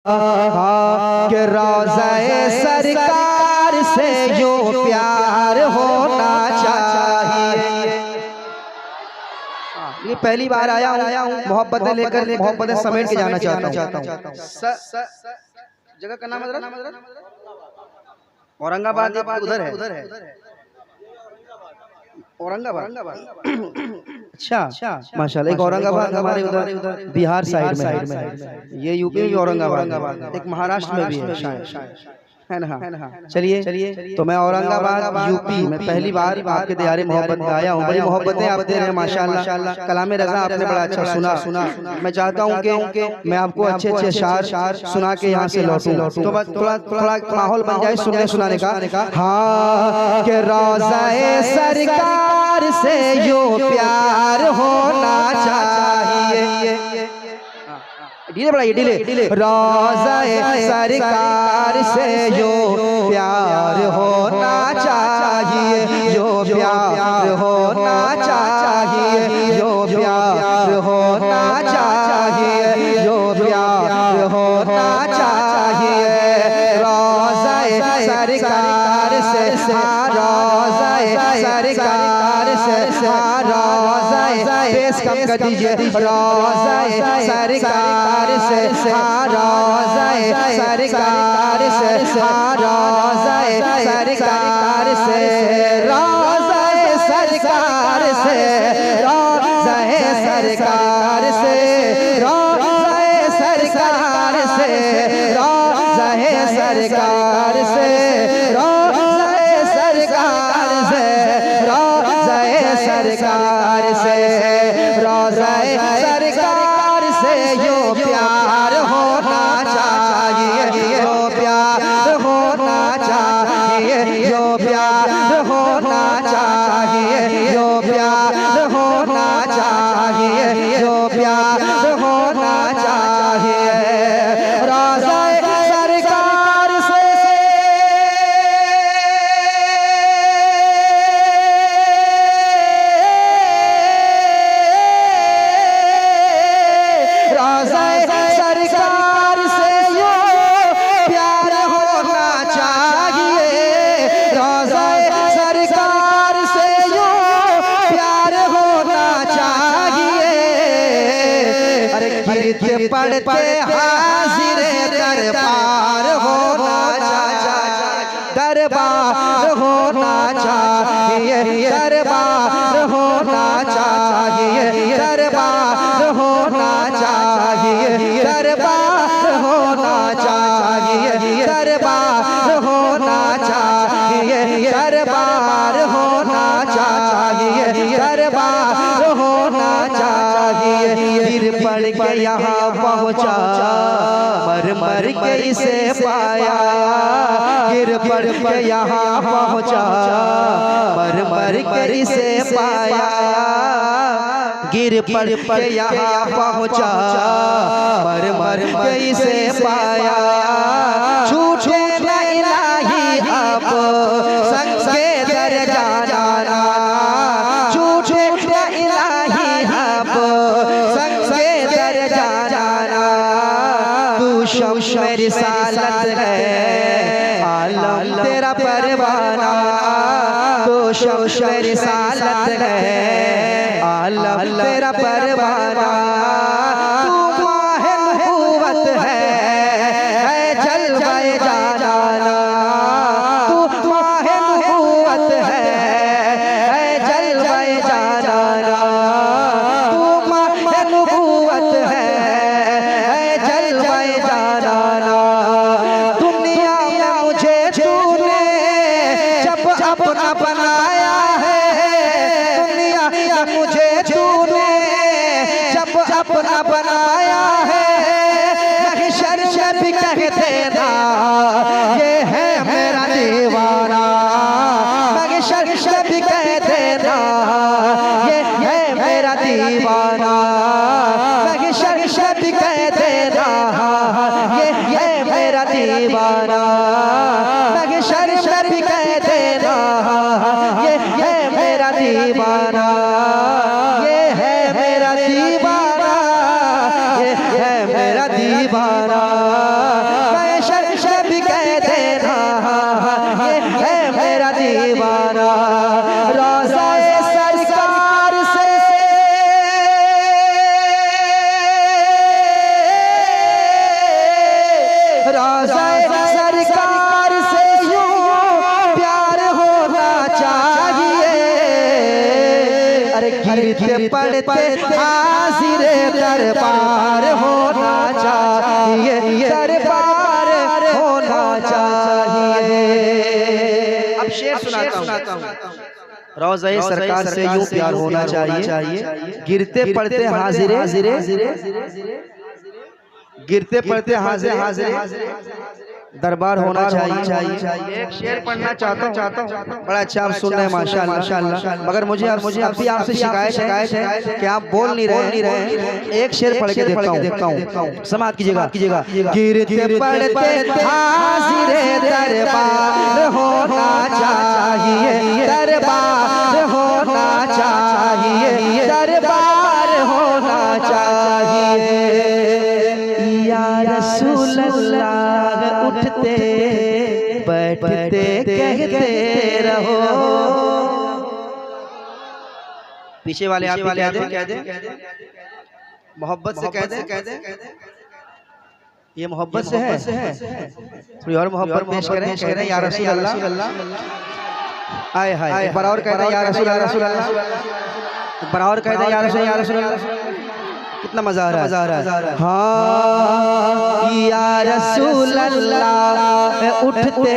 कि रोज़े सरकार से यूं प्यार होना चाहिए। ये पहली बार आया हूँ, मोहब्बतें लेकर मोहब्बतें समेट के जाना चाहता हूँ। जगह का नाम औरंगाबाद, उधर है औरंगाबाद। अच्छा माशाल्लाह। एक औरंगाबाद हमारे उधर बिहार साइड में है, ये यूपी में भी औरंगाबाद, एक महाराष्ट्र में भी है शायद, है ना। चलिए तो मैं औरंगाबाद यूपी में पहली बार आपके दियारे मोहब्बत में आया हूँ। बड़ी मोहब्बतें आप दे रहे हैं माशाल्लाह। कलाम रज़ा आपने बड़ा अच्छा सुना। मैं चाहता हूँ कि मैं आपको अच्छे अशार सुना के यहाँ से लौटूं, तो बस थोड़ा माहौल बन जाए सुनने सुनाने का। हाँ कि रोज़े सरकार से यूं प्यार होना चाहिए। डीले बढ़ाइए, डीले। रोज़े सरकार से यूं प्यार होना चाहिए, यूं प्यार होना चाहिए, यूं प्यार होना चाहिए, यूं प्यार होना चाहिए। रोज़े सरकार से, रोज़े सरकार से, रोज़े पेश कम कर दीजिए। रोज़े सरकार से, रोज़े सरकार से, रोज़े सरकार से, रोज़े सरकार से, रोज़े सरकार से, रोज़े सरकार से, रोज़े सरकार से, रोज़े सरकार से, रोज़े सरकार से, रोज़े सरकार से यूं प्यार होना चाहिए, यूं प्यार होना चाहिए, यूं प्यार होना चाहिए, यूं प्यार होना चाहिए, यूं प्यार होना चाहिए। रोज़े सरकार से गिरते पड़ते हाजिर दरबार होना चाहिए, दरबार होना चाहिए, दरबार होना चाहिए, दरबार होना चाहिए, दरबार होना चाहिए, दरबार होना चाहिए, दरबार होना चाहिए, दरबार होना चाहिए। गिर पड़ के यहाँ पहुँचा, मर के इसे पाया, गिर पड़ के यहाँ पहुँचा, मर के इसे पाया, गिर पड़ के यहाँ पहुँचा, मर के इसे पाया। छूटे न इलाही अब संग के दर जाना, छूटे न इलाही अब संग के दर जाना। तू शम्स रिसालत है, आलम तेरा परवाना, तू शम्स रिसालत है, आलम तेरा परवाना। तू माहे नबूवत है जलवाए जाना, तू माहे नबूवत है जलवाए जाना, तू माहे नबूवत है जलवाए जाना। दुनिया में मुझे तूने जब अपना बनाया है, दुनिया में मुझे तूने जब अपना बनाया है, महशर में भी कह देना ये है मेरा दीवाना, महशर में भी कह देना ये है मेरा दीवाना, महशर में भी कह देना ये है मेरा दीवाना, महशर में भी कह देना ये है मेरा दीवाना, ये है मेरा दीवाना, ये है मेरा दीवाना। रोज़े सरकार से यूं प्यार होना चाहिए। अरे गिरते पड़ते हाज़िर दरबार होना चाहिए, दरबार होना चाहिए। अब शेर सुनाता हूँ। रोज़े सरकार से यूं प्यार होना चाहिए, गिरते पड़ते हाज़िर गिरते पड़ते हाज़िर दरबार होना चाहिए। एक शेर पढ़ना चाहता हूँ, बड़ा अच्छा आप सुन रहे हैं माशाअल्लाह। मगर मुझे अभी आपसे शिकायत है कि आप बोल नहीं रहे। एक शेर पढ़ के देखता हूँ, समाप्त कीजिएगा। गिरते पड़ते हाज़िर दरबार होना चाहिए, दरबार होना चाहिए, दरबार होना चाहिए। या रसूल अल्लाह उठते बैठते कहते रहो। पीछे वाले आप कह दे मोहब्बत से कह दे ये मोहब्बत से है। थोड़ी और मोहब्बत पेश करें। कह रहे हैं या रसूल अल्लाह। आए हाय बराबर कह रहे हैं या रसूल अल्लाह, बराबर कह रहे हैं या रसूल अल्लाह। कितना मजा आ रहा है। हाँ या रसूल अल्लाह उठते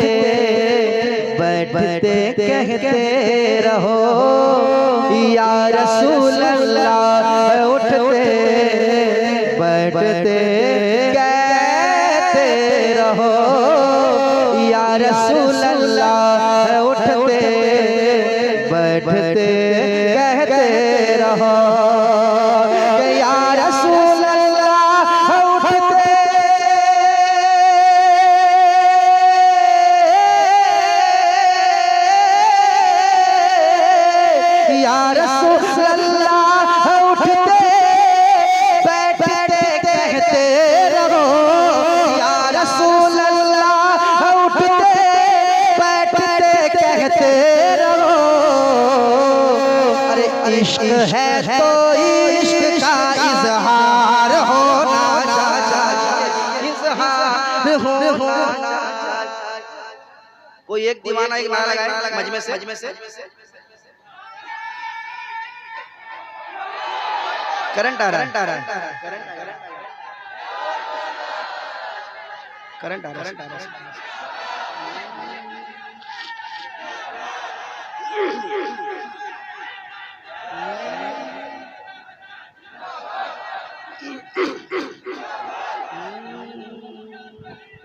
बैठते कहते रहो। या रसूल अल्लाह उठते बैठते कहते रहो। या रसूल अल्लाह उठते बैठते कहते रहो। इश्क है तो इश्क का इजहार होना चाहिए, इजहार होना चाहिए। कोई एक दीवाना एक नारा लगाए मजमे से। करंट आ रहा है।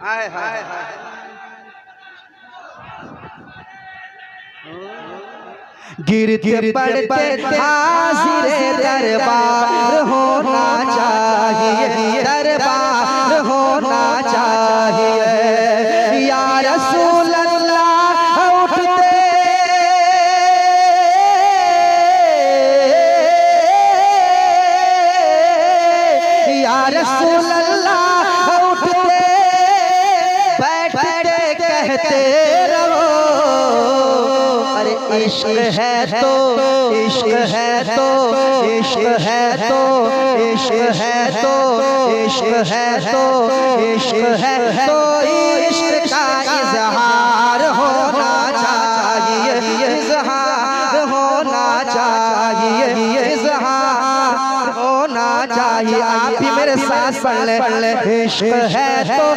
हाय हाय गिरते पड़ते हाज़िर दरबार होना चाहिए, दरबार होना चाहिए। या रसूल अल्लाह उठते या रसूल अल्लाह उठते बैठते कहते रहो। अरे इश्क है तो इश्क है तो इश्क है तो इश्क है तो इश्क है तो इश्क है तो इश्क का इजहार होना चाहिए, इजहार होना चाहिए, इजहार होना चाहिए। आप भी मेरे साथ पढ़ ले। इश्क है तो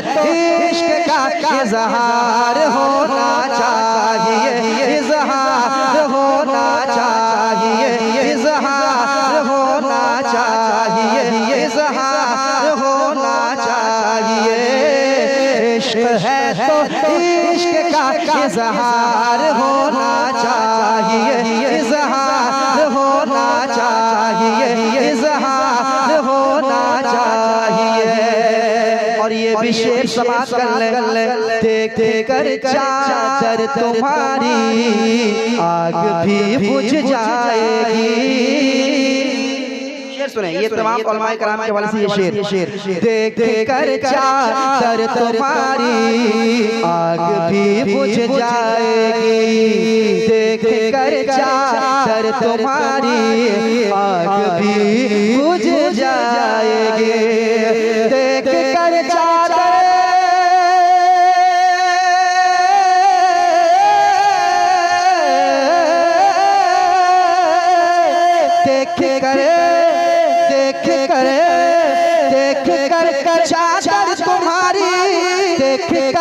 इश्क का इजहार होना चाहिए, इजहार होना चाहिए, इजहार होना चाहिए, इजहार होना चाहिए। इश्क है तो इश्क का इजहार होना चाहिए, इजहार होना चाहिए, इजहार होना चाहिए। और ये विशेष समाज कर ले। देख कर चादर तुम्हारी आग भी बुझ जाएगी। शेर सुने, ये तमाम उलमाए कराम के वाले से ये शेर। देख कर चादर तुम्हारी आग भी बुझ जाएगी। देख कर चादर तुम्हारी आग भी बुझ जाएगी। देख कर चादर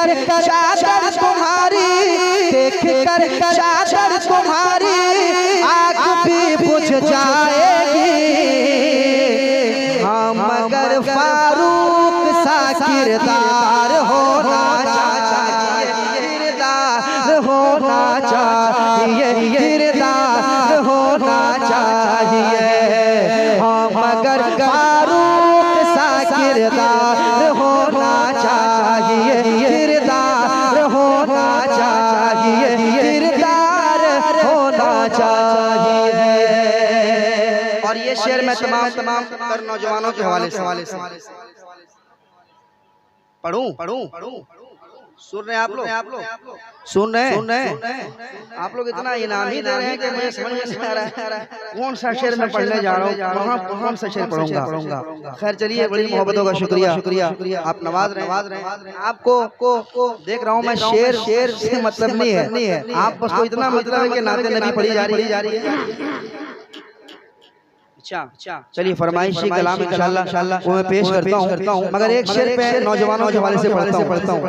कर चादर तुम्हारी, देख कर चादर तुम्हारी आग भी बुझ जाएगी। हाँ मगर फारूक सा किरदार होना चाहिए, किरदार होना चाहिए, किरदार होना चाहिए। हाँ मगर फारूक सा किरदार होना चाहिए, किरदार होना चाहिए, किरदार होना चाहिए। और ये शेर मैं तमाम कर नौजवानों के हवाले से पढ़ूं सुन रहे हैं आप लोग, सुन रहे आप लोग इतना इनाम ही दे रहे हैं कि मुझे समझ में नहीं आ रहा है कौन सा शेर मैं पढ़ने जा रहा हूँ, वहाँ कौन सा शेर पढ़ूंगा। खैर चलिए, बड़ी मोहब्बतों का शुक्रिया, आप नवाज रहे हैं। आपको देख रहा हूँ मैं, शेर से मतलब नहीं है, आप बस को इतना मतलब है कि नाते नबी पढ़ी जा रही है। अच्छा चलिए, फरमाइशी कलाम इंशाल्लाह वो मैं पेश करता हूँ, मगर एक शेर पे नौजवानों के हवाले से पढ़ता हूँ।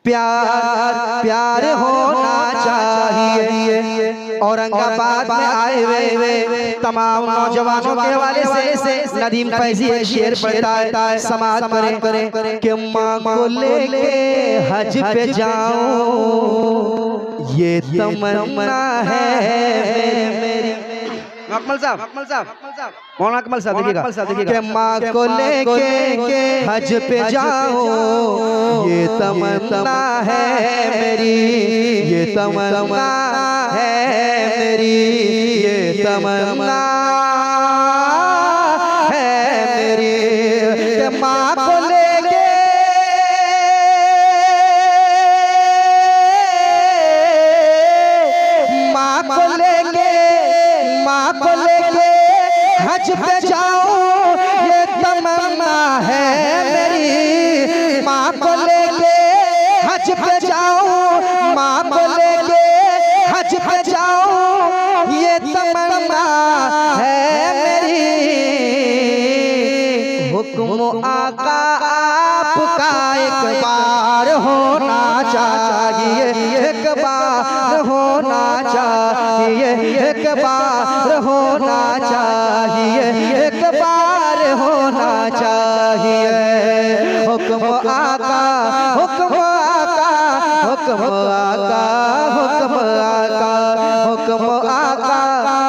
प्यार होना चाहिए। औरंगाबाद में आए हुए तमाम नौजवानों के हवाले से नदीम फैजी एक शेर पढ़ता है, समाज करें कि माँ को लेके हज पे जाऊं ये तमन्ना है मेरी। अकमल साहब मौलाना अकमल साहब देखिएगा कि माँ को लेके हज पे जाऊं ये तमन्ना है मेरी, ये तमन्ना है मेरी, ये तमन्ना है मेरी। कि माँ को लेके हज पे जाऊं ये तमन्ना है मेरी। माँ को लेके हज पे जाऊं, माँ को लेके हज पे जाऊं ये तमन्ना है मेरी। हुक्म आका आपका एक बार होना चाहिए, एक बार होना चाहिए, एक बार होना चाहिए, एक बार होना चाहिए। हुक्म आका, हुक्म आका, हुक्म आका, हुक्म आका, हुक्म आका,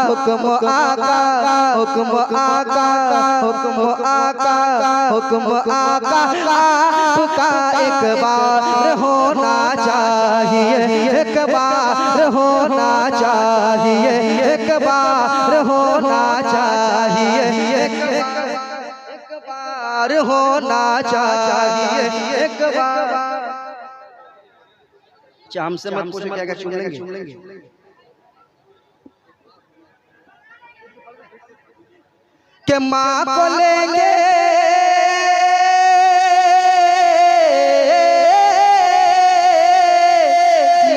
हुक्म आका, हुक्म आका, हुक्म आका, हुक्म आका आपका एक बार होना चाहिए, एक बार होना चाहिए, एक बार होना चाहिए, एक बार होना चाहिए, एक बार। अच्छा हमसे मत पूछो क्या चुन लेंगे। कि माँ को लेंगे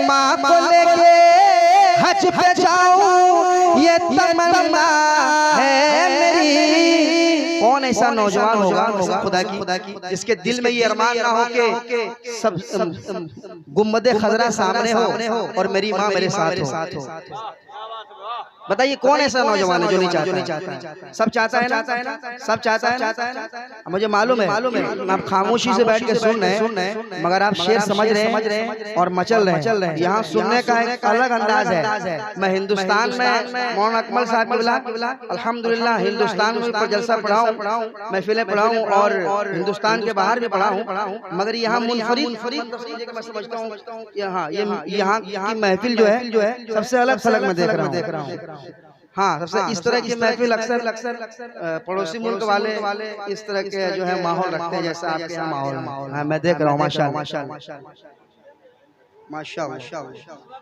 माँ को लेके हज पे जाऊं ये तमन्ना है मेरी। कौन ऐसा नौजवान होगा खुदा की जिसके दिल में ये अरमान ना हो कि सब गुम्बदे खजरा सामने हो और मेरी माँ मेरे साथ हो। बताइए कौन ऐसा नौजवान है जो नहीं चाहता? सब चाहता है ना, सब चाहता है। मुझे मालूम है आप खामोशी से बैठ के सुन रहे हैं, मगर आप शेर समझ रहे हैं और मचल रहे हैं। यहाँ सुनने का एक अलग अंदाज है। मैं हिंदुस्तान में मौलाना अकमल साहब अल्हम्दुलिल्लाह हिंदुस्तान में जलसा पढ़ाऊँ, महफिलें पढ़ाऊँ और हिंदुस्तान के बाहर भी पढ़ाऊँ, मगर यहाँ मुनफरिद मैं समझता हूँ यहाँ की महफिल जो है सबसे अलग थलग में देख रहा हूँ। हाँ, सबसे इस तरह की महफिल अक्सर पड़ोसी मुल्क वाले इस तरह के जो है माहौल रखते हैं जैसा आपके यहाँ माहौल। हाँ, मैं देख रहा हूँ माशाअल्लाह।